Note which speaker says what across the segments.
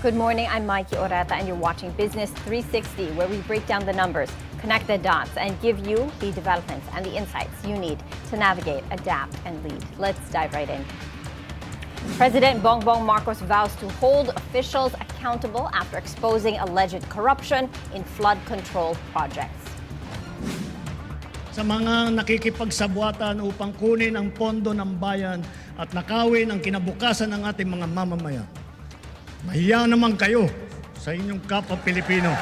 Speaker 1: Good morning, I'm Maiki Oreta and you're watching Business 360, where we break down the numbers, connect the dots, and give you the developments and the insights you need to navigate, adapt, and lead. Let's dive right in. President Bongbong Marcos vows to hold officials accountable after exposing alleged corruption in flood control projects.
Speaker 2: Sa mga nakikipagsabwatan upang kunin ang pondo ng bayan at nakawin ang kinabukasan ng ating mga mamamayan. Mahiya naman kayo sa inyong kapwa Pilipino.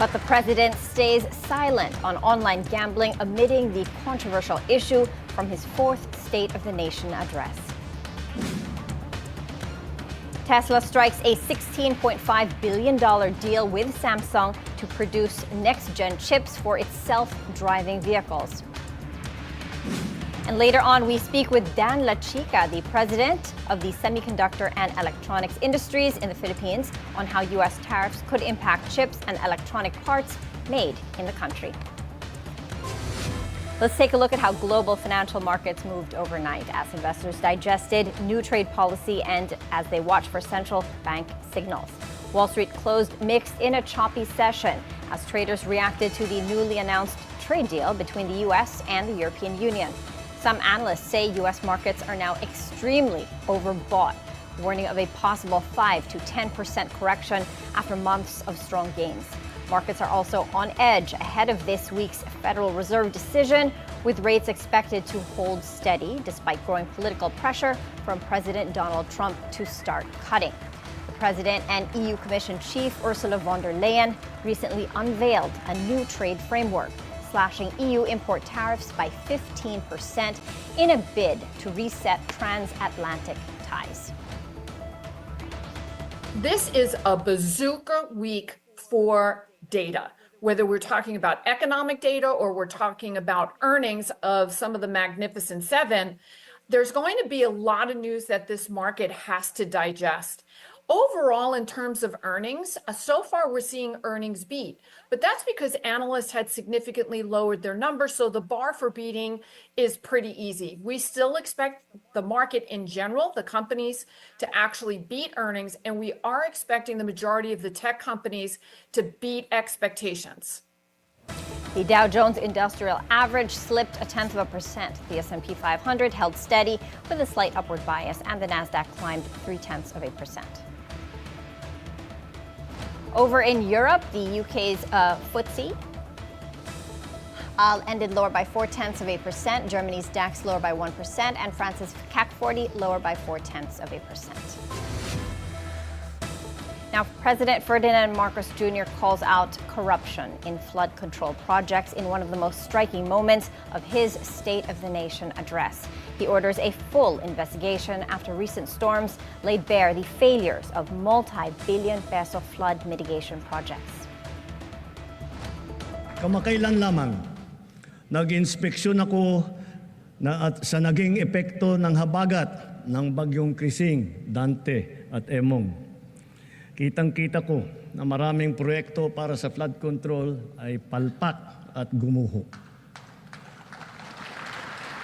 Speaker 1: But the president stays silent on online gambling, omitting the controversial issue from his fourth State of the Nation address. Tesla strikes a $16.5 billion deal with Samsung to produce next-gen chips for its self-driving vehicles. And later on, we speak with Dan Lachica, the president of the Semiconductor and Electronics Industries in the Philippines, on how U.S. tariffs could impact chips and electronic parts made in the country. Let's take a look at how global financial markets moved overnight as investors digested new trade policy and as they watch for central bank signals. Wall Street closed mixed in a choppy session as traders reacted to the newly announced trade deal between the U.S. and the European Union. Some analysts say U.S. markets are now extremely overbought, warning of a possible 5 to 10% correction after months of strong gains. Markets are also on edge ahead of this week's Federal Reserve decision, with rates expected to hold steady despite growing political pressure from President Donald Trump to start cutting. The President and EU Commission Chief Ursula von der Leyen recently unveiled a new trade framework, slashing EU import tariffs by 15% in a bid to reset transatlantic ties.
Speaker 3: This is a bazooka week for data, whether we're talking about economic data or we're talking about earnings of some of the Magnificent Seven. There's going to be a lot of news that this market has to digest. Overall, in terms of earnings, so far we're seeing earnings beat, but that's because analysts had significantly lowered their numbers, so the bar for beating is pretty easy. We still expect the market in general, the companies, to actually beat earnings, and we are expecting the majority of the tech companies to beat expectations.
Speaker 1: The Dow Jones Industrial Average slipped 0.1%. The S&P 500 held steady with a slight upward bias, and the Nasdaq climbed 0.3%. Over in Europe, the UK's FTSE ended lower by 0.4%. Germany's DAX lower by 1%, and France's CAC 40 lower by 0.4%. Now, President Ferdinand Marcos Jr. calls out corruption in flood control projects in one of the most striking moments of his State of the Nation address. He orders a full investigation after recent storms laid bare the failures of multi-billion peso flood mitigation projects.
Speaker 2: Kamakailan lamang, nag-inspeksyon ako sa naging epekto ng habagat ng bagyong Krising, Dante at Emong. Kitang-kita ko na maraming proyekto para sa flood control ay palpak at gumuho.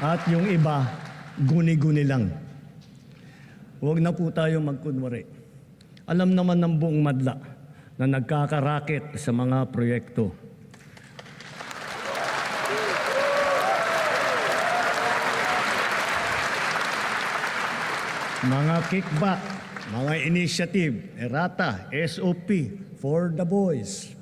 Speaker 2: At yung iba, guni-guni lang. Huwag na po tayo magkunwari. Alam naman ng buong madla na nagkakarakit sa mga proyekto. Mga kickback, mga initiative, errata, SOP, for the boys.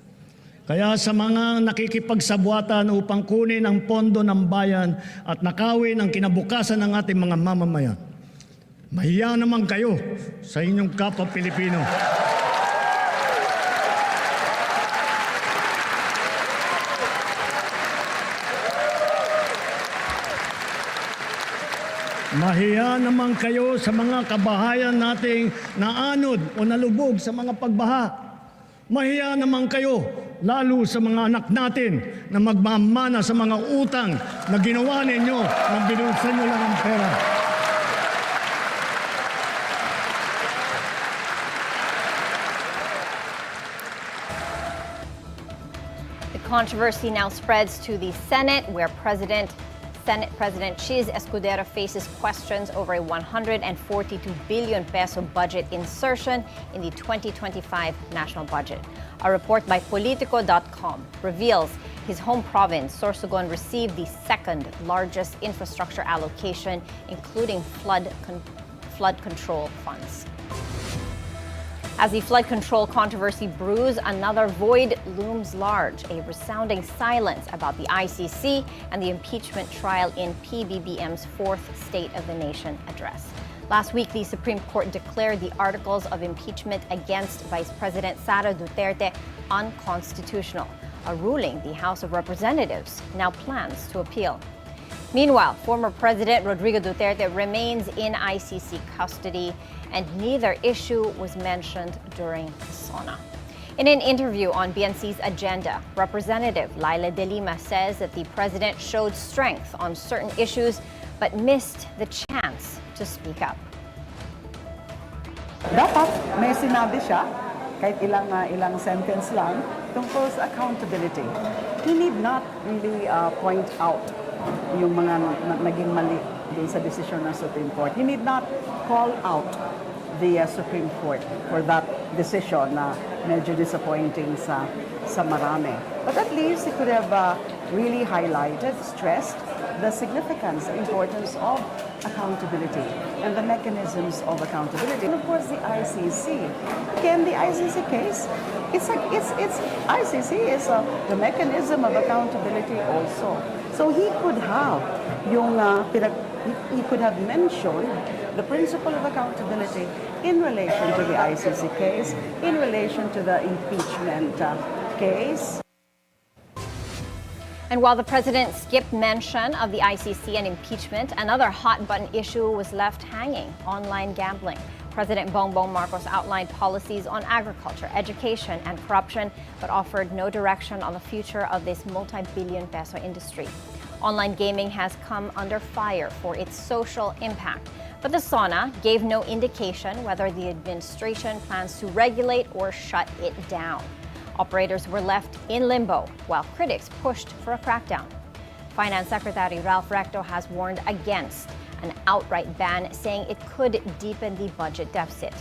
Speaker 2: Kaya sa mga nakikipagsabwatan upang kunin ang pondo ng bayan at nakawin ang kinabukasan ng ating mga mamamayan, mahiya naman kayo sa inyong kapwa Pilipino. Mahiya naman kayo sa mga kabahayan nating naanod o nalubog sa mga pagbaha. Mahiya naman kayo, lalo sa mga anak natin na magmamana sa mga utang na ginawa ninyo na binulsan nyo lang ang pera.
Speaker 1: The controversy now spreads to the Senate, where President Senate President Chis Escudero faces questions over a 142 billion peso budget insertion in the 2025 national budget. A report by Politico.com reveals his home province, Sorsogon, received the second largest infrastructure allocation, including flood control funds. As the flood control controversy brews, another void looms large, a resounding silence about the ICC and the impeachment trial in PBBM's fourth State of the Nation address. Last week, the Supreme Court declared the articles of impeachment against Vice President Sara Duterte unconstitutional, a ruling the House of Representatives now plans to appeal. Meanwhile, former President Rodrigo Duterte remains in ICC custody, and neither issue was mentioned during the SONA. In an interview on BNC's Agenda, Representative Laila De Lima says that the president showed strength on certain issues but missed the chance to speak up.
Speaker 4: Dapat may sinabi siya, kahit ilang sentence lang, tungkol sa accountability. He need not really point out yung mga naging mali dun sa desisyon ng Supreme Court. He need not call out the Supreme Court for that decision na medyo disappointing sa marami. But at least he could have really highlighted, stressed the significance, the importance of accountability and the mechanisms of accountability. And of course, the ICC. Again, the ICC case, ICC is the mechanism of accountability also. So he could have he could have mentioned the principle of accountability in relation to the ICC case, in relation to the impeachment case.
Speaker 1: And while the president skipped mention of the ICC and impeachment, another hot-button issue was left hanging: online gambling. President Bongbong Marcos outlined policies on agriculture, education, and corruption, but offered no direction on the future of this multi-billion peso industry. Online gaming has come under fire for its social impact, but the SONA gave no indication whether the administration plans to regulate or shut it down. Operators were left in limbo, while critics pushed for a crackdown. Finance Secretary Ralph Recto has warned against an outright ban, saying it could deepen the budget deficit.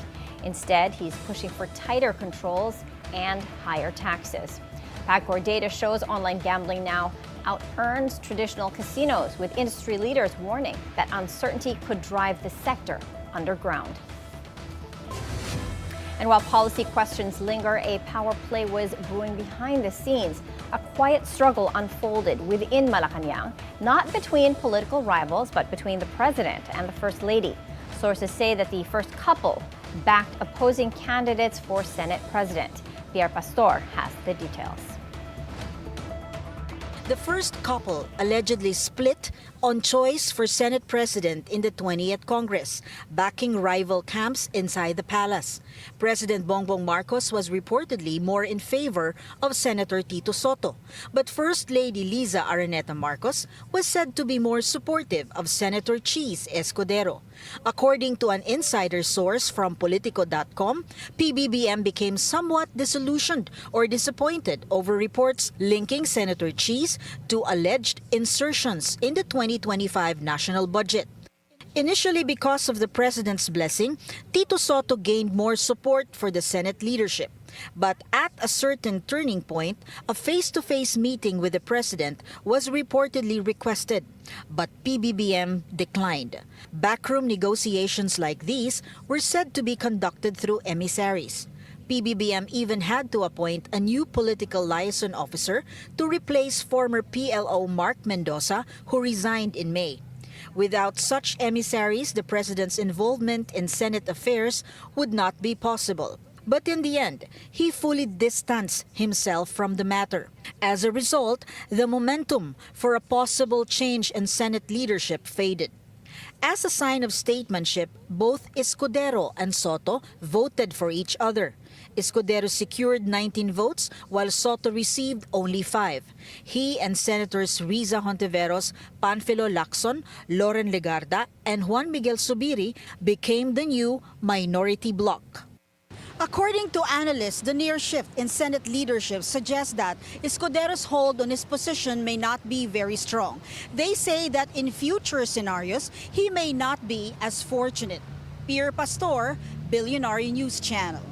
Speaker 1: Instead, he's pushing for tighter controls and higher taxes. PAGCOR data shows online gambling now out-earns traditional casinos, with industry leaders warning that uncertainty could drive the sector underground. And while policy questions linger, a power play was brewing behind the scenes. A quiet struggle unfolded within Malacanang, not between political rivals, but between the president and the first lady. Sources say that the first couple backed opposing candidates for Senate president. Pierre Pastor has the details.
Speaker 5: The first couple allegedly split on choice for Senate President in the 20th Congress, backing rival camps inside the palace. President Bongbong Marcos was reportedly more in favor of Senator Tito Sotto, but First Lady Liza Araneta Marcos was said to be more supportive of Senator Chis Escudero. According to an insider source from Politico.com, PBBM became somewhat disillusioned or disappointed over reports linking Senator Chis to alleged insertions in the 2025 national budget. Initially, because of the president's blessing, Tito Sotto gained more support for the Senate leadership. But at a certain turning point, a face-to-face meeting with the president was reportedly requested, but PBBM declined. Backroom negotiations like these were said to be conducted through emissaries. PBBM even had to appoint a new political liaison officer to replace former PLO Mark Mendoza, who resigned in May. Without such emissaries, the president's involvement in Senate affairs would not be possible. But in the end, he fully distanced himself from the matter. As a result, the momentum for a possible change in Senate leadership faded. As a sign of statesmanship, both Escudero and Sotto voted for each other. Escudero secured 19 votes while Sotto received only 5. He and Senators Riza Hontiveros, Panfilo Lacson, Loren Legarda, and Juan Miguel Subiri became the new minority bloc. A According to analysts, the near shift in Senate leadership suggests that Escudero's hold on his position may not be very strong. They say that in future scenarios, he may not be as fortunate. Pierre Pastor, Bilyonaryo News Channel.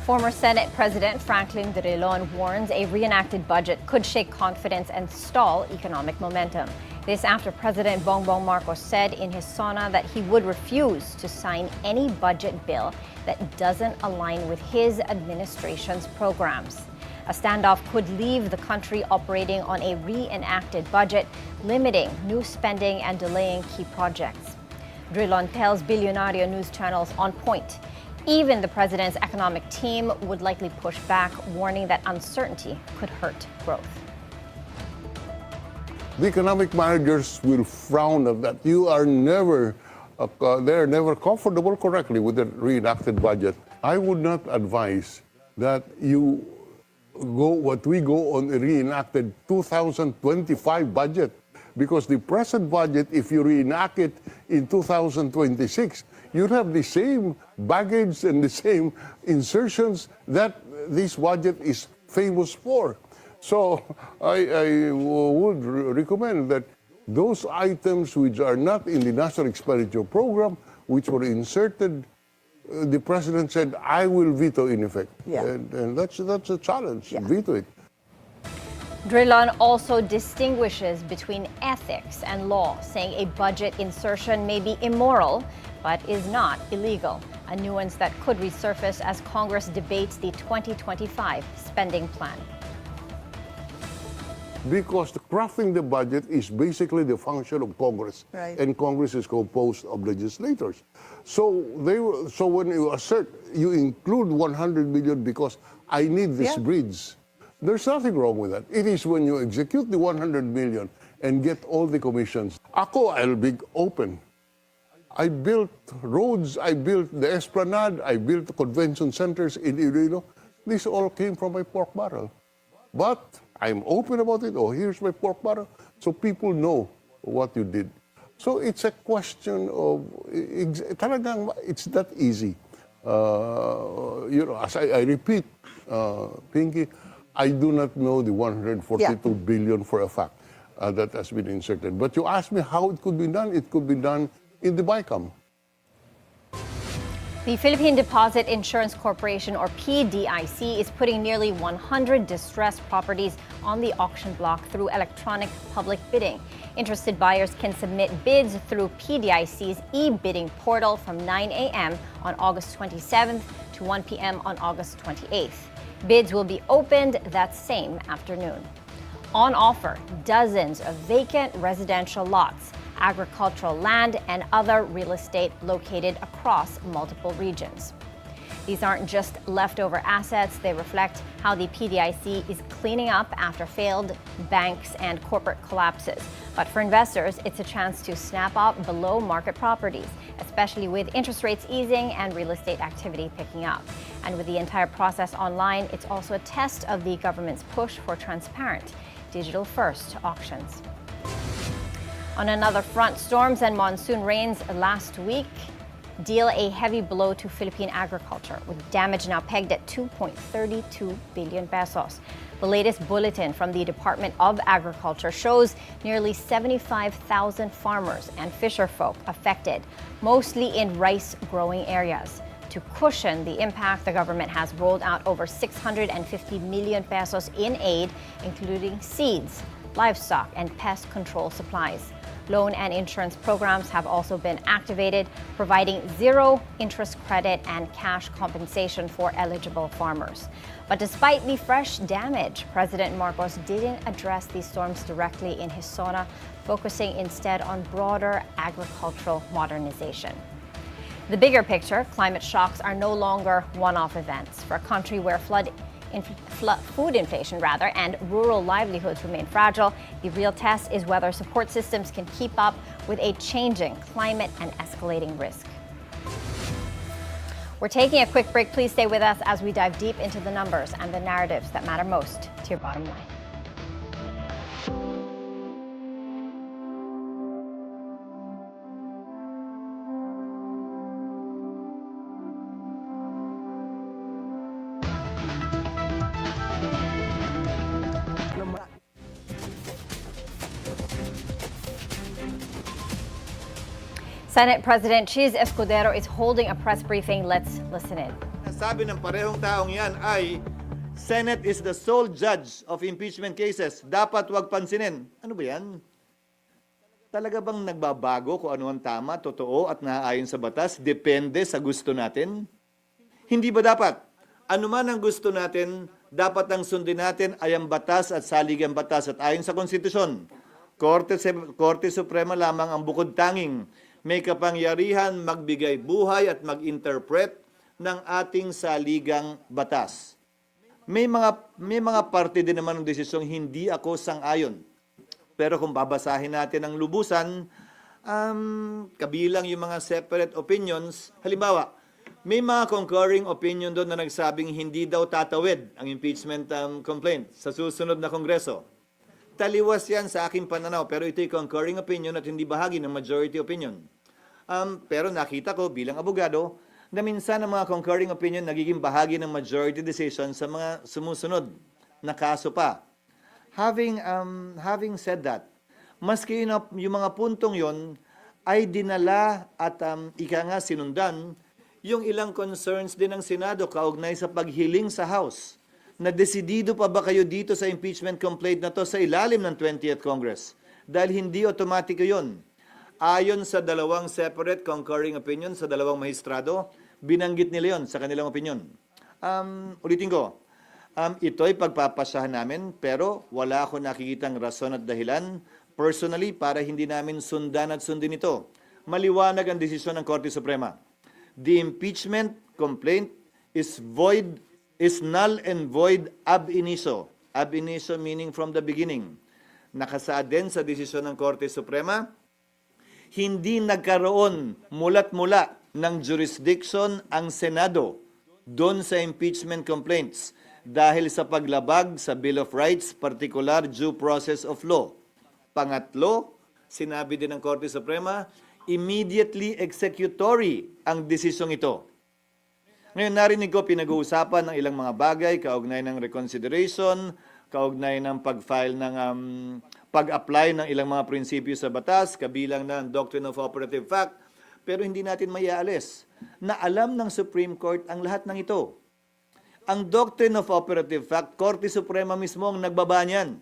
Speaker 1: Former Senate President Franklin Drilon warns a reenacted budget could shake confidence and stall economic momentum. This after President Bongbong Marcos said in his SONA that he would refuse to sign any budget bill that doesn't align with his administration's programs. A standoff could leave the country operating on a reenacted budget, limiting new spending and delaying key projects. Drilon tells Bilyonaryo news channels on point. Even the president's economic team would likely push back, warning that uncertainty could hurt growth.
Speaker 6: The economic managers will frown at that. They're never comfortable correctly with the reenacted budget. I would not advise that you we go on a reenacted 2025 budget, because the present budget, if you reenact it in 2026, you'd have the same baggage and the same insertions that this budget is famous for. So I would recommend that those items which are not in the National Expenditure Program, which were inserted, the President said, I will veto in effect.
Speaker 4: Yeah.
Speaker 6: And that's a challenge,
Speaker 4: Yeah.
Speaker 6: veto it.
Speaker 1: Drilon also distinguishes between ethics and law, saying a budget insertion may be immoral, but is not illegal, a nuance that could resurface as Congress debates the 2025 spending plan.
Speaker 6: Because crafting the budget is basically the function of Congress,
Speaker 4: Right.
Speaker 6: and Congress is composed of legislators. So when you assert you include 100 million because I need this
Speaker 4: Yeah.
Speaker 6: bridge, there's nothing wrong with that. It is when you execute the 100 million and get all the commissions. I'll be open. I built roads, I built the Esplanade, I built convention centers in Iloilo. This all came from my pork barrel. But I'm open about it. Oh, here's my pork barrel. So people know what you did. So it's a question of, talagang it's that easy. As I repeat, Pinky, I do not know the 142 billion for a fact that has been inserted. But you ask me how it could be done in the BICAM.
Speaker 1: The Philippine Deposit Insurance Corporation, or PDIC, is putting nearly 100 distressed properties on the auction block through electronic public bidding. Interested buyers can submit bids through PDIC's e-bidding portal from 9 a.m. on August 27th to 1 p.m. on August 28th. Bids will be opened that same afternoon. On offer, dozens of vacant residential lots, agricultural land, and other real estate located across multiple regions. These aren't just leftover assets, they reflect how the PDIC is cleaning up after failed banks and corporate collapses. But for investors, it's a chance to snap up below market properties, especially with interest rates easing and real estate activity picking up. And with the entire process online, it's also a test of the government's push for transparent, digital-first auctions. On another front, storms and monsoon rains last week deal a heavy blow to Philippine agriculture, with damage now pegged at 2.32 billion pesos. The latest bulletin from the Department of Agriculture shows nearly 75,000 farmers and fisherfolk affected, mostly in rice-growing areas. To cushion the impact, the government has rolled out over 650 million pesos in aid, including seeds, livestock, and pest control supplies. Loan and insurance programs have also been activated, providing zero interest credit and cash compensation for eligible farmers. But despite the fresh damage, President Marcos didn't address these storms directly in his SONA, focusing instead on broader agricultural modernization. The bigger picture, climate shocks are no longer one-off events. For a country where food inflation and rural livelihoods remain fragile, the real test is whether support systems can keep up with a changing climate and escalating risk. We're taking a quick break. Please stay with us as we dive deep into the numbers and the narratives that matter most to your bottom line. Senate President Cheese Escudero is holding a press briefing. Let's listen in.
Speaker 7: Sabi ng parehong taong yan ay Senate is the sole judge of impeachment cases. Dapat wag pansinin. Ano ba yan? Talaga bang nagbabago kung ano ang tama, totoo at naaayon sa batas? Depende sa gusto natin? Hindi ba dapat? Ano man ang gusto natin, dapat ang sundin natin ay ang batas at saligang batas at ayon sa konstitusyon. Korte Suprema lamang ang bukod tanging may kapangyarihan magbigay buhay at mag-interpret ng ating saligang batas. May mga parte din naman ng desisyong hindi ako sang-ayon. Pero kung babasahin natin ang lubusan, kabilang yung mga separate opinions, halimbawa, may mga concurring opinion doon na nagsabing hindi daw tatawid ang impeachment complaint sa susunod na Kongreso. Taliwas yan sa aking pananaw, pero ito'y concurring opinion at hindi bahagi ng majority opinion. Pero nakita ko bilang abogado na minsan ang mga concurring opinion nagiging bahagi ng majority decision sa mga sumusunod na kaso pa. Having said that, maski yung mga puntong yon ay dinala at ika nga sinundan yung ilang concerns din ng Senado kaugnay sa paghiling sa House. Na desidido pa ba kayo dito sa impeachment complaint na to sa ilalim ng 20th Congress? Dahil hindi otomatiko yon. Ayon sa dalawang separate concurring opinion sa dalawang mahistrado, binanggit nila yon sa kanilang opinion. Ulitin ko, ito'y pagpapasyahan namin pero wala ako nakikitang rason at dahilan personally para hindi namin sundan at sundin ito. Maliwanag ang desisyon ng Korte Suprema. The impeachment complaint is null and void ab initio. Ab initio meaning from the beginning. Nakasaad din sa desisyon ng Korte Suprema, hindi nagkaroon mula't mula ng jurisdiction ang Senado doon sa impeachment complaints dahil sa paglabag sa Bill of Rights, particular due process of law. Pangatlo, sinabi din ng Korte Suprema, immediately executory ang desisyong ito. Ngayon narinig ko pinag-uusapan ng ilang mga bagay, kaugnay ng reconsideration, kaugnay ng pag-file ng pag-apply ng ilang mga prinsipyo sa batas, kabilang ng Doctrine of Operative Fact, pero hindi natin maiaalis na alam ng Supreme Court ang lahat ng ito. Ang Doctrine of Operative Fact, Korte Suprema mismo ang nagbaba niyan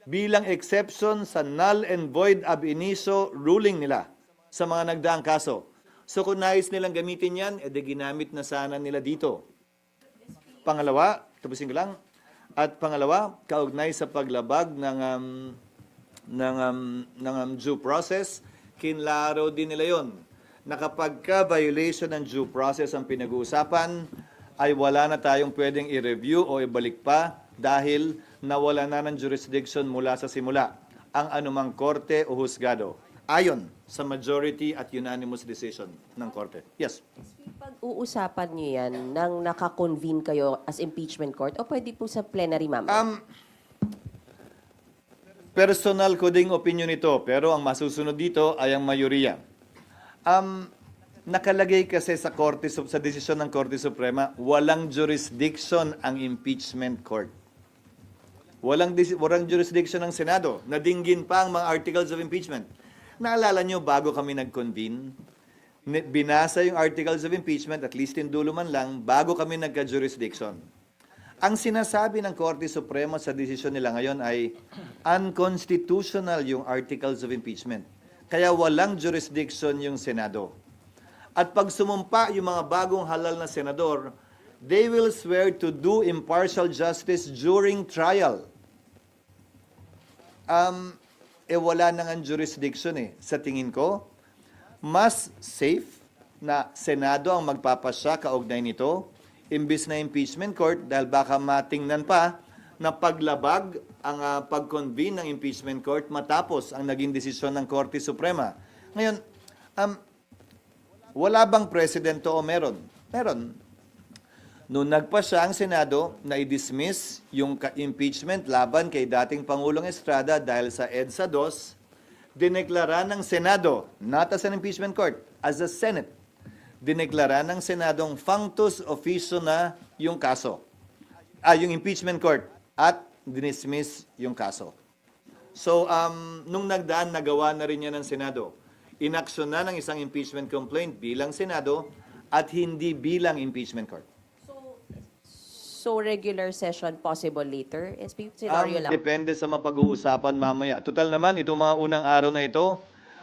Speaker 7: bilang exception sa null and void ab initio ruling nila sa mga nagdaang kaso. So kung nais nilang gamitin yan, edi ginamit na sana nila dito. Pangalawa, tapusin ko lang, at pangalawa, kaugnay sa paglabag ng due process, kinlaro din nila yon na kapag ka-violation ng due process ang pinag-uusapan, ay wala na tayong pwedeng i-review o ibalik pa dahil nawala na ng jurisdiction mula sa simula ang anumang korte o husgado. Ayon sa majority at unanimous decision ng korte. Yes.
Speaker 8: Pag-uusapan niyo yan nang nakakonvene kayo as impeachment court o pwede po sa plenary, ma'am?
Speaker 7: Personal ko ding opinion ito, pero ang masusunod dito ay ang mayoriya. Nakalagay kasi sa korte, sa desisyon ng Korte Suprema, walang jurisdiction ang impeachment court. Walang jurisdiction ng Senado. Nadinggin pa ang mga articles of impeachment. Naalala nyo, bago kami nag-convene, binasa yung articles of impeachment, at least in dulo man lang, bago kami nagka-jurisdiction. Ang sinasabi ng Korte Suprema sa desisyon nila ngayon ay unconstitutional yung articles of impeachment. Kaya walang jurisdiction yung Senado. At pag sumumpa yung mga bagong halal na senador, they will swear to do impartial justice during trial. Wala nang ang jurisdiction eh. Sa tingin ko, mas safe na Senado ang magpapasya kaugnay nito, imbis na impeachment court, dahil baka matingnan pa na paglabag ang pag-convene ng impeachment court matapos ang naging desisyon ng Korte Suprema. Ngayon, wala bang presidente o meron? Meron. Noong nagpasya ang Senado na i-dismiss yung impeachment laban kay dating Pangulong Estrada dahil sa EDSA 2, dineklara ng Senado, not as an impeachment court, as a Senate, dineklara ng Senadong functus officio na yung kaso. Yung impeachment court at dinismiss yung kaso. So, nung nagdaan, nagawa na rin yan ng Senado. inaksyonan ng isang impeachment complaint bilang Senado at hindi bilang impeachment court.
Speaker 8: So regular session possible later? SP, scenario lang.
Speaker 7: Depende sa mapag-uusapan mamaya. Total naman, itong mga unang araw na ito,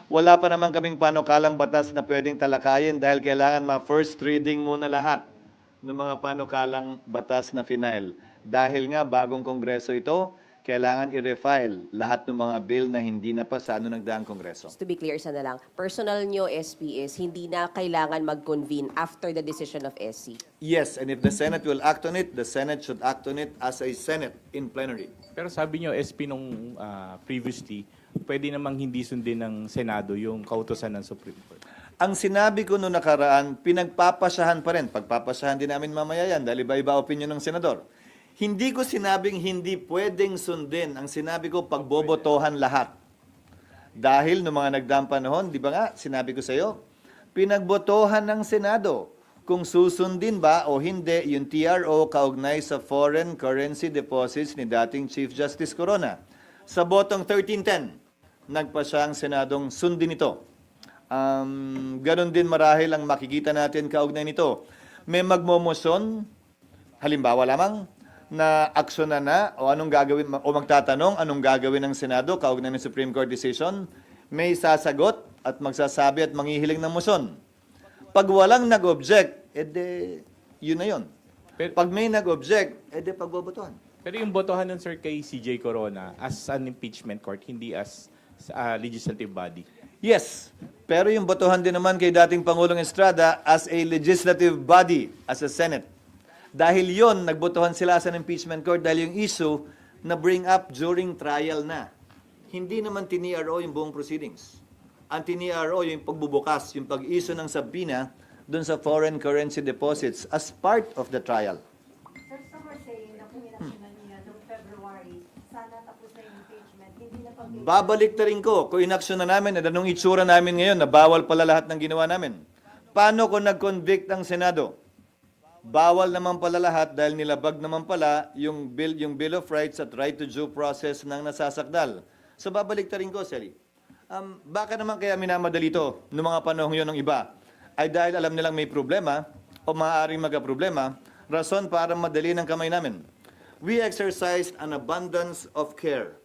Speaker 7: wala pa naman kaming panukalang batas na pwedeng talakayin dahil kailangan ma-first reading muna lahat ng mga panukalang batas na final. Dahil nga bagong kongreso ito, kailangan i-refile lahat ng mga bill na hindi na pa sa nagdaang kongreso.
Speaker 8: Just to be clear, isa na lang. Personal nyo, SP, is hindi na kailangan mag-convene after the decision of SC.
Speaker 7: Yes, and if the Senate will act on it, the Senate should act on it as a Senate in plenary.
Speaker 9: Pero sabi nyo, SP, nung previously, pwede namang hindi sundin ng Senado yung kautosan ng Supreme Court.
Speaker 7: Ang sinabi ko noong nakaraan, pinagpapasyahan pa rin. Pagpapasyahan din namin mamaya yan dahil iba-iba opinion ng senador. Hindi ko sinabing hindi pwedeng sundin. Ang sinabi ko, pagbobotohan lahat. Dahil noong mga nagdaang panahon, di ba nga, sinabi ko sa iyo, pinagbotohan ng Senado kung susundin ba o hindi yung TRO kaugnay sa foreign currency deposits ni dating Chief Justice Corona. Sa botong 1310, nagpasya ang Senadong sundin ito. Ganon din marahil ang makikita natin kaugnay nito. May magmomosyon, halimbawa lamang, na aksyonan na o anong gagawin o magtatanong anong gagawin ng Senado kaugnay ng Supreme Court decision, may sasagot at magsasabi at manghihiling ng motion. Pag walang nag-object, edi yun na yun. Pag may nag-object, edi pagbobotohan.
Speaker 9: Pero yung botohan nun, sir, kay CJ Corona as an impeachment court, hindi as legislative body.
Speaker 7: Yes, pero yung botohan din naman kay dating Pangulong Estrada as a legislative body, as a Senate. Dahil yon nagbotohan sila sa impeachment court dahil yung issue na bring up during trial na. Hindi naman tiniro yung buong proceedings. Ang tiniro yung pagbubukas, yung pag-issue ng subpoena doon sa foreign currency deposits as part of the trial.
Speaker 10: Sir, some are saying na kung inaksyonan niya noong February, sana tapos na yung impeachment, hindi na pag-
Speaker 7: Babalik na rin ko, kung inaksyon na namin, at anong itsura namin ngayon, na bawal pala lahat ng ginawa namin. Paano kung nag-convict ang Senado? Bawal naman pala lahat dahil nilabag naman pala yung Bill of Rights at right to due process ng nasasakdal. So babalik rin ko, Sally. Baka naman kaya minamadali ito noong mga panahon yun ng iba? Ay dahil alam nilang may problema o maaaring magka-problema, rason para madali ng kamay namin. We exercised an abundance of care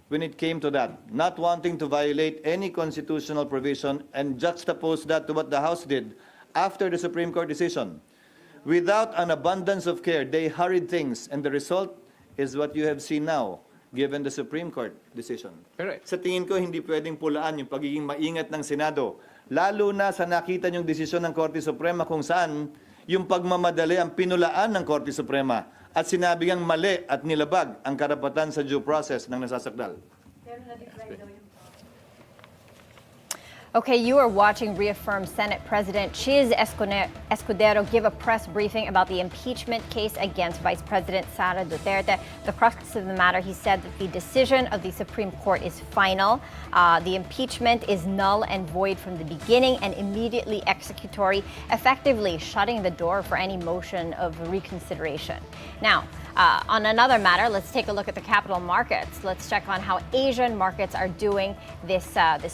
Speaker 7: when it came to that, not wanting to violate any constitutional provision and juxtapose that to what the House did after the Supreme Court decision. Without an abundance of care, they hurried things, and the result is what you have seen now, given the Supreme Court decision.
Speaker 9: Pero,
Speaker 7: Sa tingin ko, hindi pwedeng pulaan yung pagiging maingat ng Senado, lalo na sa nakita niyong desisyon ng Korte Suprema kung saan yung pagmamadali ang pinulaan ng Korte Suprema at sinabi ngang mali at nilabag ang karapatan sa due process ng nasasakdal.
Speaker 1: Okay, you are watching reaffirmed Senate President Chiz Escudero give a press briefing about the impeachment case against Vice President Sara Duterte. The crux of the matter, he said that the decision of the Supreme Court is final. The impeachment is null and void from the beginning and immediately executory, effectively shutting the door for any motion of reconsideration. Now, on another matter, let's take a look at the capital markets. Let's check on how Asian markets are doing this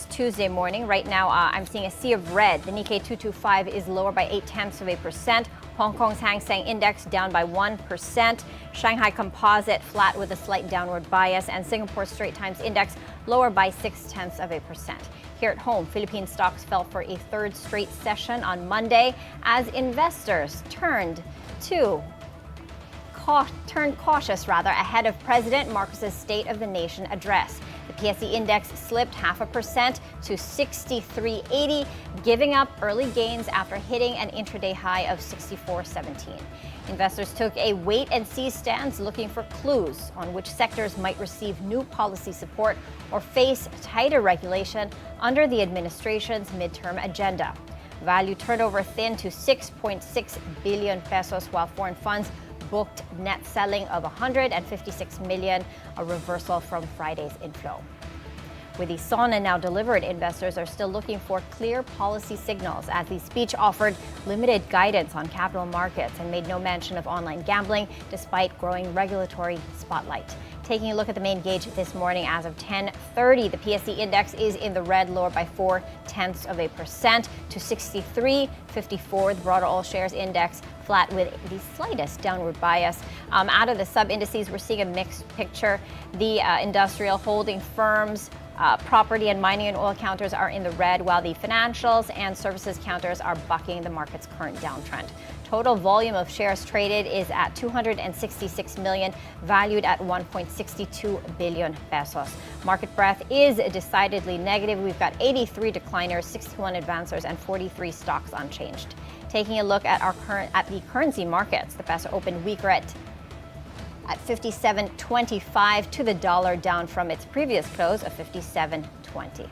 Speaker 1: Tuesday morning. Right now, I'm seeing a sea of red. The Nikkei 225 is lower by 0.8%. Hong Kong's Hang Seng Index down by 1%. Shanghai Composite flat with a slight downward bias. And Singapore Straits Times Index lower by 0.6%. Here at home, Philippine stocks fell for a third straight session on Monday as investors turned cautious ahead of President Marcos' State of the Nation address. The PSE index slipped 0.5% to 63.80, giving up early gains after hitting an intraday high of 64.17. Investors took a wait-and-see stance, looking for clues on which sectors might receive new policy support or face tighter regulation under the administration's midterm agenda. Value turnover thinned to 6.6 billion pesos, while foreign funds booked net selling of 156 million, a reversal from Friday's inflow. With the SONA now delivered, investors are still looking for clear policy signals, as the speech offered limited guidance on capital markets and made no mention of online gambling despite growing regulatory spotlight. Taking a look at the main gauge this morning, as of 10:30, the PSE index is in the red, lower by 0.4% to 63.54. The broader all shares index flat with the slightest downward bias. Out of the sub-indices, we're seeing a mixed picture. The industrial holding firms, property and mining and oil counters are in the red, while the financials and services counters are bucking the market's current downtrend. Total volume of shares traded is at 266 million, valued at 1.62 billion pesos. Market breadth is decidedly negative. We've got 83 decliners, 61 advancers, and 43 stocks unchanged. Taking a look at the currency markets, the peso opened weaker at 57.25 to the dollar, down from its previous close of 57.20.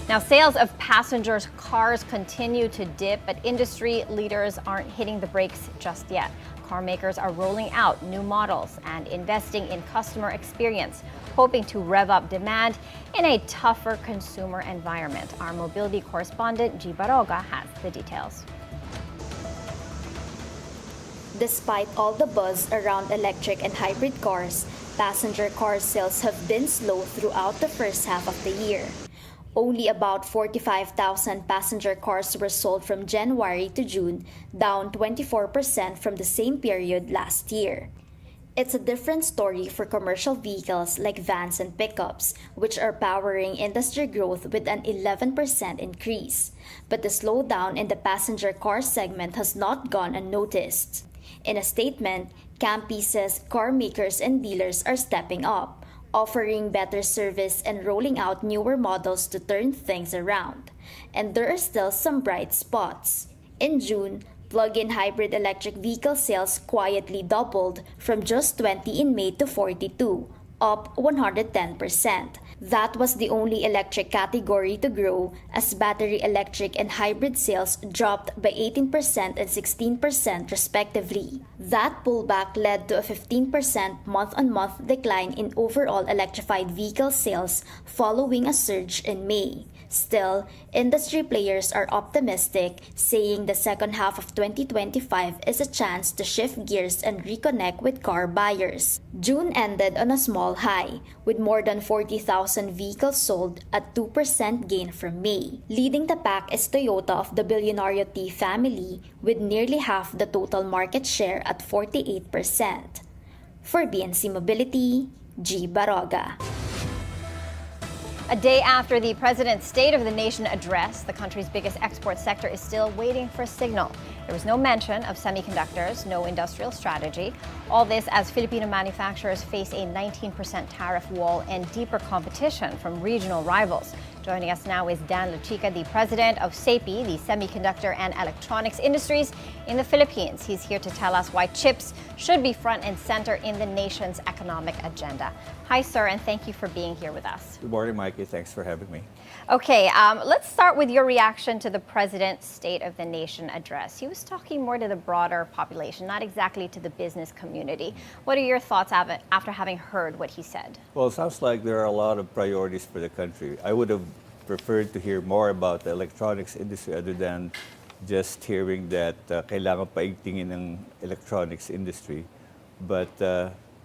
Speaker 1: Now, sales of passenger cars continue to dip, but industry leaders aren't hitting the brakes just yet. Car makers are rolling out new models and investing in customer experience, hoping to rev up demand in a tougher consumer environment. Our mobility correspondent, G. Baroga, has the details.
Speaker 11: Despite all the buzz around electric and hybrid cars, passenger car sales have been slow throughout the first half of the year. Only about 45,000 passenger cars were sold from January to June, down 24% from the same period last year. It's a different story for commercial vehicles like vans and pickups, which are powering industry growth with an 11% increase. But the slowdown in the passenger car segment has not gone unnoticed. In a statement, Campi says car makers and dealers are stepping up, offering better service and rolling out newer models to turn things around. And there are still some bright spots. In June, plug-in hybrid electric vehicle sales quietly doubled from just 20 in May to 42, up 110%. That was the only electric category to grow, as battery electric and hybrid sales dropped by 18% and 16% respectively. That pullback led to a 15% month-on-month decline in overall electrified vehicle sales following a surge in May. Still, industry players are optimistic, saying the second half of 2025 is a chance to shift gears and reconnect with car buyers. June ended on a small high, with more than 40,000 vehicles sold, a 2% gain from May. Leading the pack is Toyota of the Bilyonaryo T family, with nearly half the total market share at 48%. For BNC Mobility, G. Baroga.
Speaker 1: A day after the President's State of the Nation address, the country's biggest export sector is still waiting for a signal. There was no mention of semiconductors, no industrial strategy. All this as Filipino manufacturers face a 19% tariff wall and deeper competition from regional rivals. Joining us now is Dan Lachica, the president of SEPI, the Semiconductor and Electronics Industries in the Philippines. He's here to tell us why chips should be front and center in the nation's economic agenda. Hi, sir, and thank you for being here with us.
Speaker 12: Good morning, Maiki. Thanks for having me.
Speaker 1: Okay, let's start with your reaction to the President's State of the Nation address. He was talking more to the broader population, not exactly to the business community. What are your thoughts after having heard what he said?
Speaker 12: Well, it sounds like there are a lot of priorities for the country. I would have preferred to hear more about the electronics industry other than just hearing that kailangan paigtingin ng electronics industry. But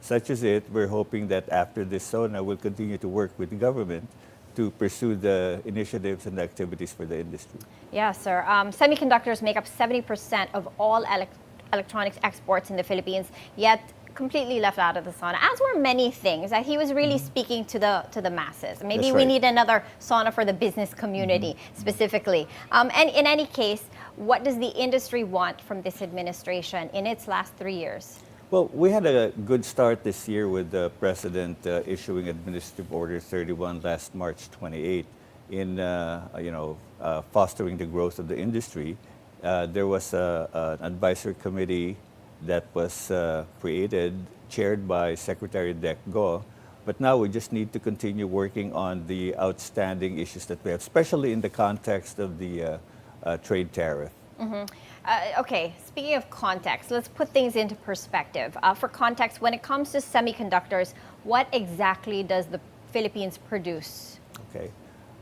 Speaker 12: such is it, we're hoping that after this SONA, we'll continue to work with the government to pursue the initiatives and activities for the industry.
Speaker 1: Yeah, sir. Semiconductors make up 70% of all electronics exports in the Philippines, yet completely left out of the SONA, as were many things. He was really speaking to the masses. Maybe we need another SONA for the business community specifically. And in any case, what does the industry want from this administration in its last 3 years?
Speaker 12: Well, we had a good start this year with the President issuing Administrative Order 31 last March 28 in fostering the growth of the industry. There was an advisory committee that was created, chaired by Secretary Dec Go. But now we just need to continue working on the outstanding issues that we have, especially in the context of the trade tariff.
Speaker 1: Okay, speaking of context, let's put things into perspective. For context, when it comes to semiconductors, what exactly does the Philippines produce?
Speaker 12: Okay.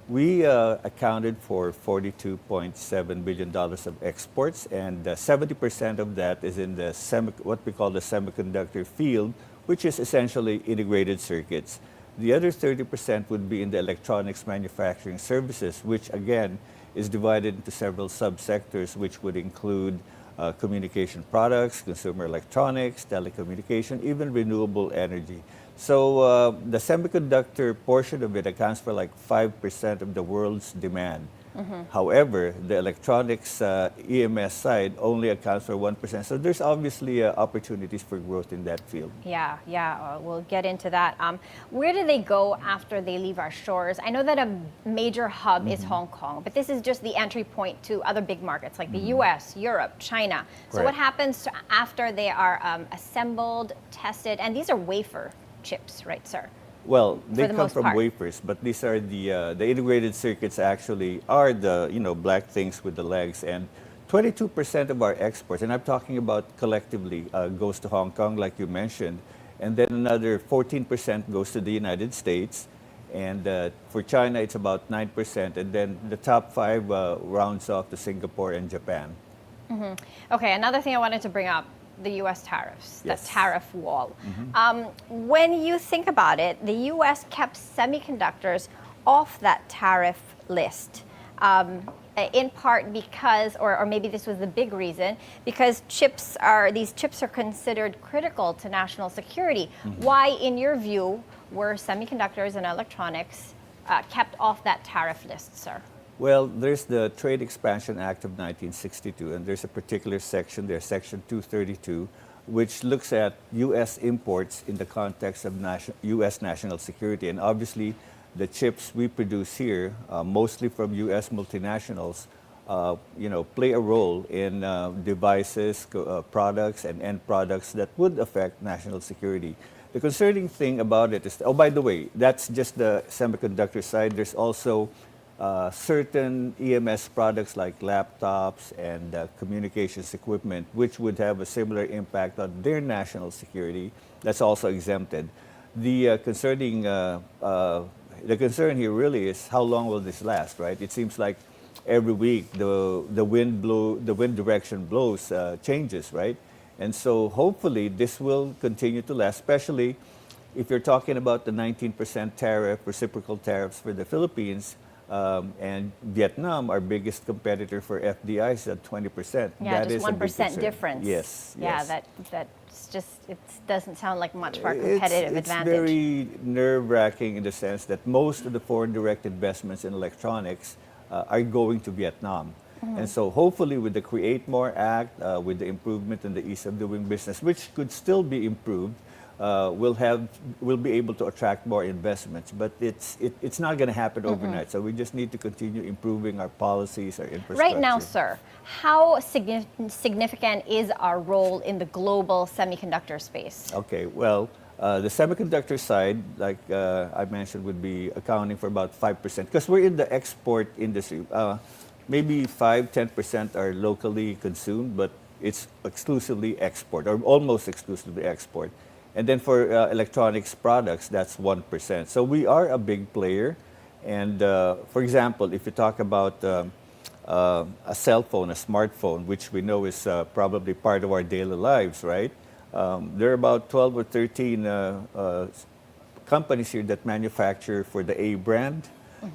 Speaker 12: We accounted for $42.7 billion of exports, and 70% of that is in the what we call the semiconductor field, which is essentially integrated circuits. The other 30% would be in the electronics manufacturing services, which again is divided into several subsectors, which would include communication products, consumer electronics, telecommunication, even renewable energy. So the semiconductor portion of it accounts for like 5% of the world's demand. However, the electronics EMS side only accounts for 1%. So there's obviously opportunities for growth in that field.
Speaker 1: Yeah, we'll get into that. Where do they go after they leave our shores? I know that a major hub is Hong Kong, but this is just the entry point to other big markets like the US, Europe, China. So what happens after they are assembled, tested, and these are wafer chips, right, sir?
Speaker 12: Well, they come from
Speaker 1: part.
Speaker 12: wafers, but these are the integrated circuits actually are the black things with the legs, and 22% of our exports, and I'm talking about collectively, goes to Hong Kong, like you mentioned, and then another 14% goes to the United States, and for China it's about 9%, and then the top 5 rounds off to Singapore and Japan.
Speaker 1: Okay, another thing I wanted to bring up, the U.S. tariffs,
Speaker 12: Yes.
Speaker 1: the tariff wall. When you think about it, the U.S. kept semiconductors off that tariff list, in part because, or maybe this was the big reason, because these chips are considered critical to national security. Why, in your view, were semiconductors and electronics kept off that tariff list, sir?
Speaker 12: Well, there's the Trade Expansion Act of 1962, and there's a particular section there, Section 232, which looks at U.S. imports in the context of U.S. national security. And obviously, the chips we produce here, mostly from U.S. multinationals, play a role in devices, products, and end products that would affect national security. The concerning thing about it is, oh, by the way, that's just the semiconductor side. There's also certain EMS products like laptops and communications equipment, which would have a similar impact on their national security. That's also exempted. The concern here really is how long will this last, right? It seems like every week the wind direction blows changes, right? And so hopefully this will continue to last, especially if you're talking about the 19% tariff, reciprocal tariffs for the Philippines. And Vietnam, our biggest competitor for FDI, is at 20%.
Speaker 1: Yeah,
Speaker 12: that
Speaker 1: just 1% difference.
Speaker 12: Yes.
Speaker 1: Yeah,
Speaker 12: yes.
Speaker 1: that's just, it doesn't sound like much for our competitive advantage.
Speaker 12: It's very nerve-wracking in the sense that most of the foreign direct investments in electronics are going to Vietnam. And so hopefully with the Create More Act, with the improvement in the ease of doing business, which could still be improved, we'll be able to attract more investments, but it's not going to happen overnight. So we just need to continue improving our policies, our infrastructure.
Speaker 1: Right now, sir, how significant is our role in the global semiconductor space?
Speaker 12: Okay, well, the semiconductor side, like I mentioned, would be accounting for about 5%, because we're in the export industry. Maybe 5-10% are locally consumed, but it's exclusively export, or almost exclusively export. And then for electronics products, that's 1%. So we are a big player. And for example, if you talk about a cell phone, a smartphone, which we know is probably part of our daily lives, right? There are about 12 or 13 companies here that manufacture for the A brand,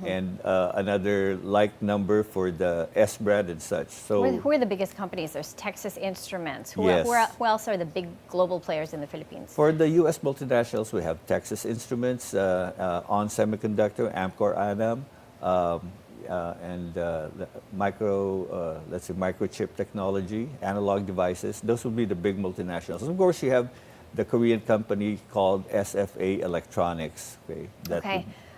Speaker 12: and another like number for the S brand and such. So
Speaker 1: who are the biggest companies? There's Texas Instruments. Who else are the big global players in the Philippines?
Speaker 12: For the U.S. multinationals, we have Texas Instruments, On Semiconductor, Amcor Anam, and microchip technology, analog devices. Those would be the big multinationals. Of course, you have the Korean company called SFA Electronics.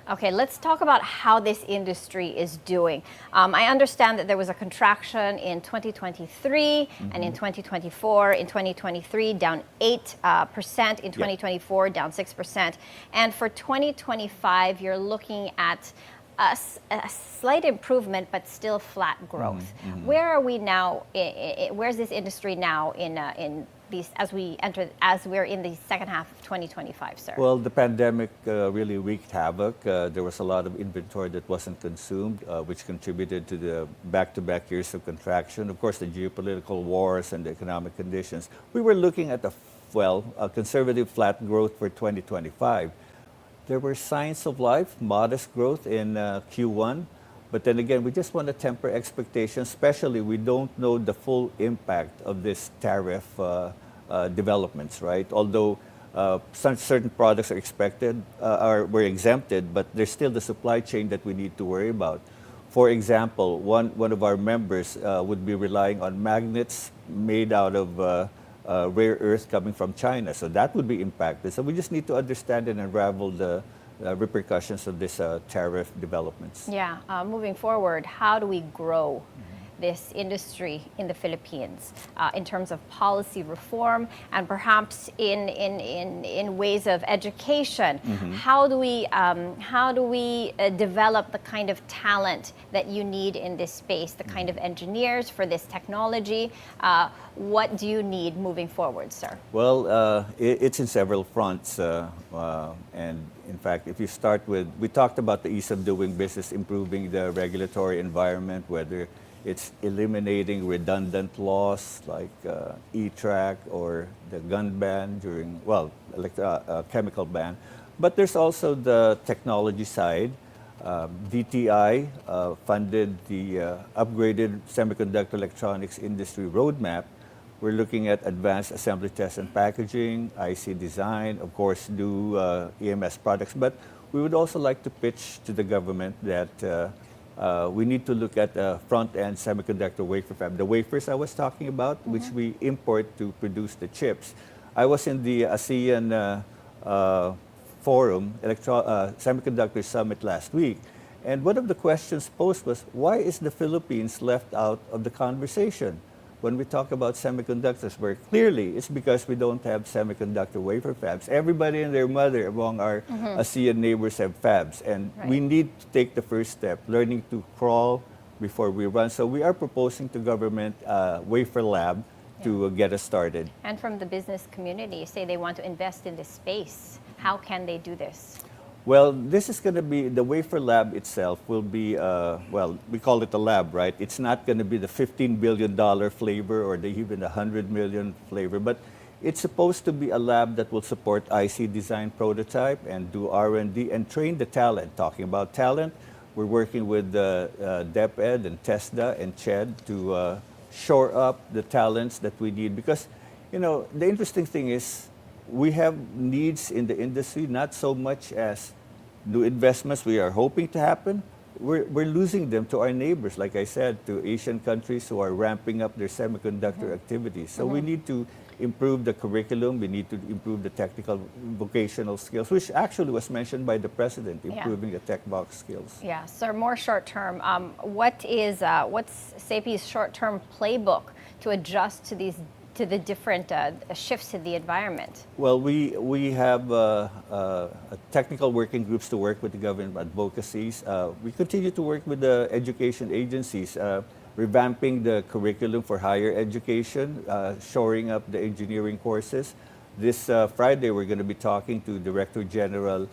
Speaker 1: Okay, let's talk about how this industry is doing. I understand that there was a contraction in 2023 and in 2024. In 2023, down 8%. In 2024, down 6%. And for 2025, you're looking at a slight improvement, but still flat growth. Where are we now? Where's this industry now in as we're in the second half of 2025, sir?
Speaker 12: Well, the pandemic really wreaked havoc. There was a lot of inventory that wasn't consumed, which contributed to the back-to-back years of contraction. Of course, the geopolitical wars and the economic conditions. We were looking at a conservative flat growth for 2025. There were signs of life, modest growth in Q1. But then again, we just want to temper expectations, especially we don't know the full impact of this tariff developments, right? Although certain products are were exempted, but there's still the supply chain that we need to worry about. For example, one of our members would be relying on magnets made out of rare earth coming from China, so that would be impacted. So we just need to understand and unravel the repercussions of this tariff developments.
Speaker 1: Yeah, moving forward, how do we grow this industry in the Philippines in terms of policy reform and perhaps in ways of education? How do we develop the kind of talent that you need in this space, the kind of engineers for this technology? What do you need moving forward, sir?
Speaker 12: Well, it's in several fronts. And in fact, if you start with, we talked about the ease of doing business, improving the regulatory environment, whether it's eliminating redundant laws like E-track or the gun ban chemical ban. But there's also the technology side. DTI funded the upgraded Semiconductor Electronics Industry roadmap. We're looking at advanced assembly test and packaging, IC design, of course, do EMS products. But we would also like to pitch to the government that we need to look at front-end semiconductor wafer fab. The wafers I was talking about, which we import to produce the chips. I was in the ASEAN Forum, Semiconductor Summit last week, and one of the questions posed was, why is the Philippines left out of the conversation when we talk about semiconductors, where clearly it's because we don't have semiconductor wafer fabs. Everybody and their mother among our ASEAN neighbors have fabs, and we need to take the first step, learning to crawl before we run. So we are proposing to government wafer lab to get us started.
Speaker 1: And from the business community, you say they want to invest in this space. How can they do this?
Speaker 12: Well, this is going to be, the wafer lab itself will be, well, we call it a lab, right? It's not going to be the $15 billion flavor or even the $100 million flavor, but it's supposed to be a lab that will support IC design prototype and do R&D and train the talent. Talking about talent, we're working with DepEd and TESDA and CHED to shore up the talents that we need. Because, you know, the interesting thing is, we have needs in the industry, not so much as new investments we are hoping to happen. We're losing them to our neighbors, like I said, to Asian countries who are ramping up their semiconductor activities. So we need to improve the curriculum, we need to improve the technical vocational skills, which actually was mentioned by the President, improving the tech box skills.
Speaker 1: Yeah, sir, more short term. What's SAPI's short-term playbook to adjust to the different shifts in the environment?
Speaker 12: Well, we have technical working groups to work with the government advocacies. We continue to work with the education agencies, revamping the curriculum for higher education, shoring up the engineering courses. This Friday, we're going to be talking to Director General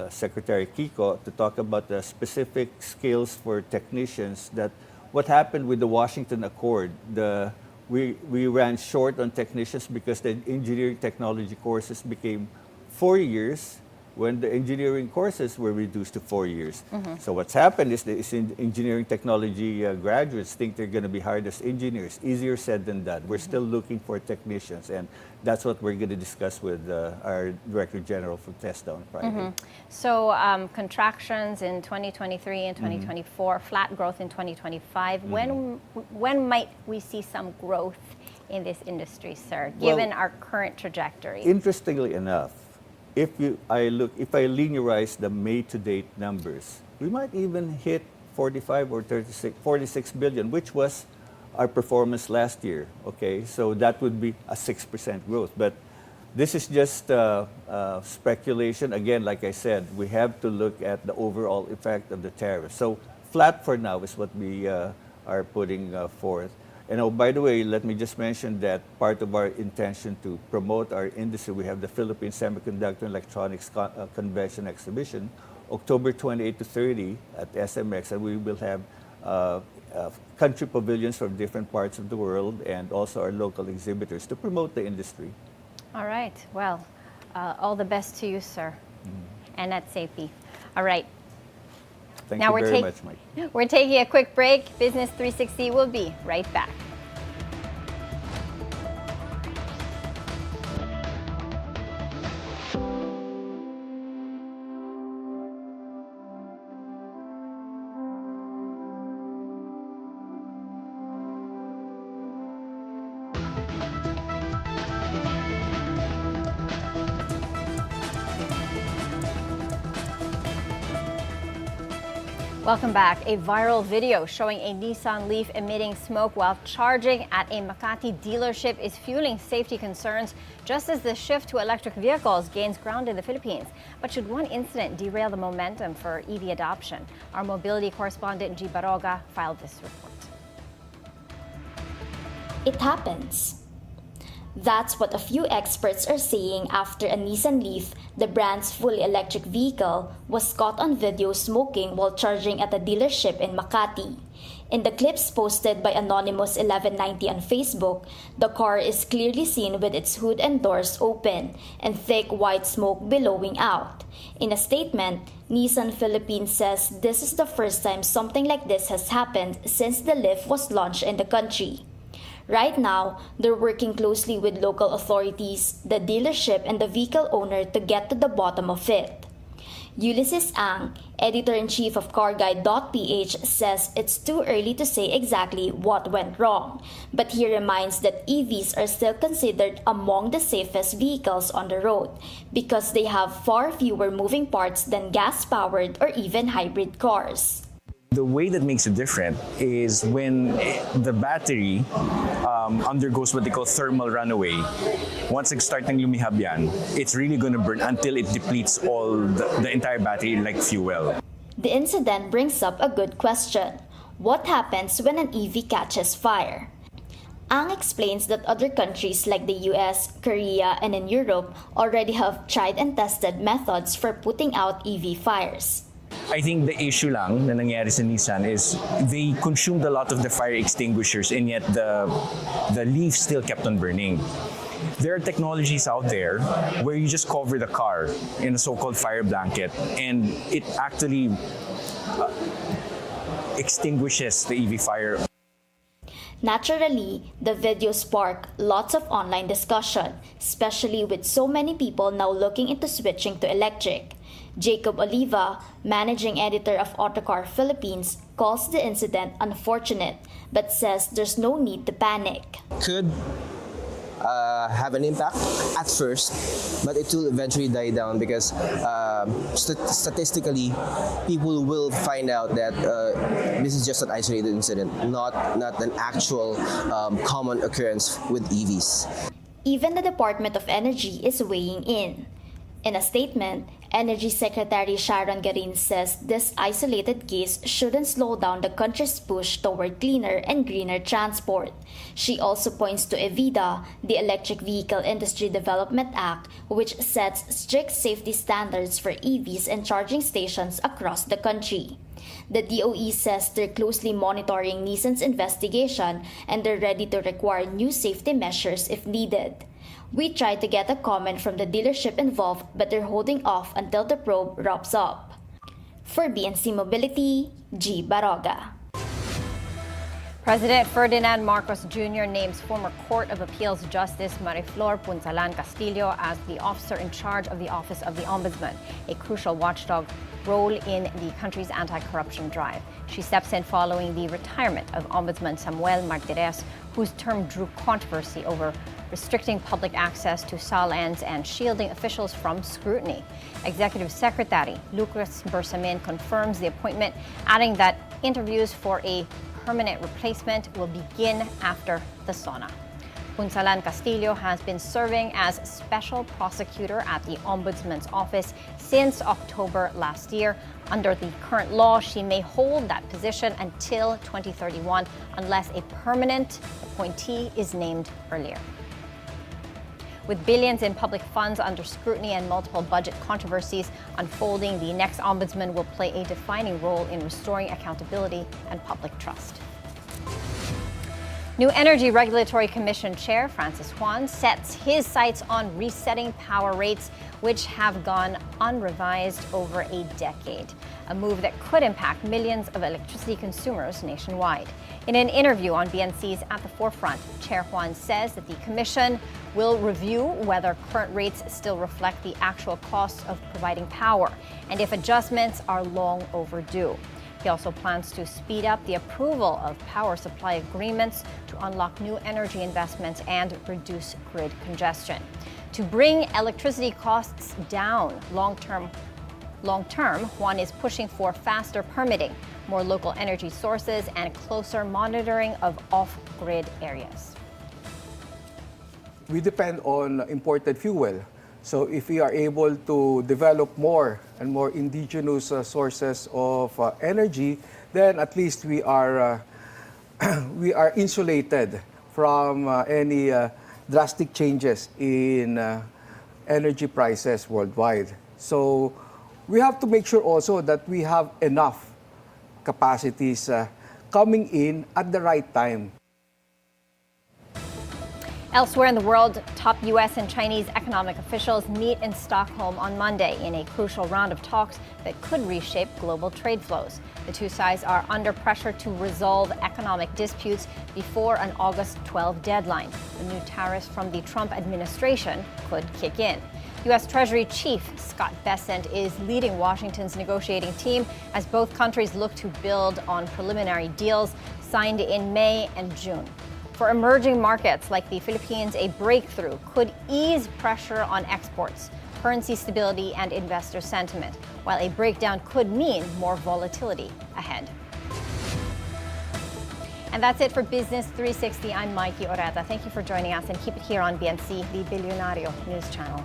Speaker 12: Secretary Kiko to talk about the specific skills for technicians. That what happened with the Washington Accord, we ran short on technicians because the engineering technology courses became 4 years when the engineering courses were reduced to 4 years. So what's happened is the engineering technology graduates think they're going to be hired as engineers. Easier said than done. We're still looking for technicians, and that's what we're going to discuss with our Director General from TESDA on Friday.
Speaker 1: So contractions in 2023 and 2024, flat growth in 2025. When might we see some growth in this industry, sir, given our current trajectory?
Speaker 12: Interestingly enough, if I linearize the May to date numbers, we might even hit 45 or 46 billion, which was our performance last year. Okay, so that would be a 6% growth. But this is just speculation. Again, like I said, we have to look at the overall effect of the tariff. So flat for now is what we are putting forth. And oh, by the way, let me just mention that part of our intention to promote our industry, we have the Philippine Semiconductor and Electronics Convention Exhibition, October 28 to 30 at SMX, and we will have country pavilions from different parts of the world and also our local exhibitors to promote the industry.
Speaker 1: All right. Well, all the best to you, sir, and at SAPI. All right.
Speaker 12: Thank you very much, Mike.
Speaker 1: We're taking a quick break. Business 360 will be right back. Welcome back. A viral video showing a Nissan Leaf emitting smoke while charging at a Makati dealership is fueling safety concerns just as the shift to electric vehicles gains ground in the Philippines. But should one incident derail the momentum for EV adoption? Our mobility correspondent G. Baroga filed this report.
Speaker 11: It happens. That's what a few experts are saying after a Nissan Leaf, the brand's fully electric vehicle, was caught on video smoking while charging at a dealership in Makati. In the clips posted by Anonymous 1190 on Facebook, the car is clearly seen with its hood and doors open and thick white smoke billowing out. In a statement, Nissan Philippines says this is the first time something like this has happened since the Leaf was launched in the country. Right now, they're working closely with local authorities, the dealership, and the vehicle owner to get to the bottom of it. Ulysses Ang, editor-in-chief of CarGuide.ph, says it's too early to say exactly what went wrong, but he reminds that EVs are still considered among the safest vehicles on the road because they have far fewer moving parts than gas-powered or even hybrid cars.
Speaker 13: The way that makes it different is when the battery undergoes what they call thermal runaway. Once nag-start ng lumihab yan, it's really going to burn until it depletes all the entire battery like fuel.
Speaker 11: The incident brings up a good question. What happens when an EV catches fire? Ang explains that other countries like the US, Korea, and in Europe already have tried and tested methods for putting out EV fires.
Speaker 13: I think the issue lang na nangyari sa Nissan is they consumed a lot of the fire extinguishers and yet the leaf still kept on burning. There are technologies out there where you just cover the car in a so-called fire blanket and it actually extinguishes the EV fire.
Speaker 11: Naturally, the video sparked lots of online discussion, especially with so many people now looking into switching to electric. Jacob Oliva, managing editor of Autocar Philippines, calls the incident unfortunate, but says there's no need to panic.
Speaker 14: Could have an impact at first, but it will eventually die down because statistically, people will find out that this is just an isolated incident, not an actual common occurrence with EVs.
Speaker 11: Even the Department of Energy is weighing in. In a statement, Energy Secretary Sharon Garin says this isolated case shouldn't slow down the country's push toward cleaner and greener transport. She also points to EVIDA, the Electric Vehicle Industry Development Act, which sets strict safety standards for EVs and charging stations across the country. The DOE says they're closely monitoring Nissan's investigation and they're ready to require new safety measures if needed. We tried to get a comment from the dealership involved, but they're holding off until the probe wraps up. For BNC Mobility, G. Baroga.
Speaker 1: President Ferdinand Marcos Jr. names former Court of Appeals Justice Mariflor Punsalan Castillo as the officer in charge of the Office of the Ombudsman, a crucial watchdog role in the country's anti-corruption drive. She steps in following the retirement of Ombudsman Samuel Martires, whose term drew controversy over restricting public access to SALNs and shielding officials from scrutiny. Executive Secretary Lucas Bersamin confirms the appointment, adding that interviews for a permanent replacement will begin after the SONA. Punsalan Castillo has been serving as special prosecutor at the Ombudsman's office since October last year. Under the current law, she may hold that position until 2031 unless a permanent appointee is named earlier. With billions in public funds under scrutiny and multiple budget controversies unfolding, the next ombudsman will play a defining role in restoring accountability and public trust. New Energy Regulatory Commission Chair Francis Juan sets his sights on resetting power rates, which have gone unrevised over a decade, a move that could impact millions of electricity consumers nationwide. In an interview on BNC's At the Forefront, Chair Juan says that the Commission will review whether current rates still reflect the actual costs of providing power and if adjustments are long overdue. He also plans to speed up the approval of power supply agreements to unlock new energy investments and reduce grid congestion. To bring electricity costs down long-term, Juan is pushing for faster permitting, more local energy sources, and closer monitoring of off-grid areas.
Speaker 15: We depend on imported fuel. So if we are able to develop more and more indigenous sources of energy, then at least we are insulated from any drastic changes in energy prices worldwide. So we have to make sure also that we have enough capacities coming in at the right time.
Speaker 1: Elsewhere in the world, top U.S. and Chinese economic officials meet in Stockholm on Monday in a crucial round of talks that could reshape global trade flows. The two sides are under pressure to resolve economic disputes before an August 12 deadline. The new tariffs from the Trump administration could kick in. U.S. Treasury Chief Scott Bessent is leading Washington's negotiating team as both countries look to build on preliminary deals signed in May and June. For emerging markets like the Philippines, a breakthrough could ease pressure on exports, currency stability, and investor sentiment, while a breakdown could mean more volatility ahead. And that's it for Business 360. I'm Maiki Oreta. Thank you for joining us, and keep it here on BNC, the Bilyonaryo news channel.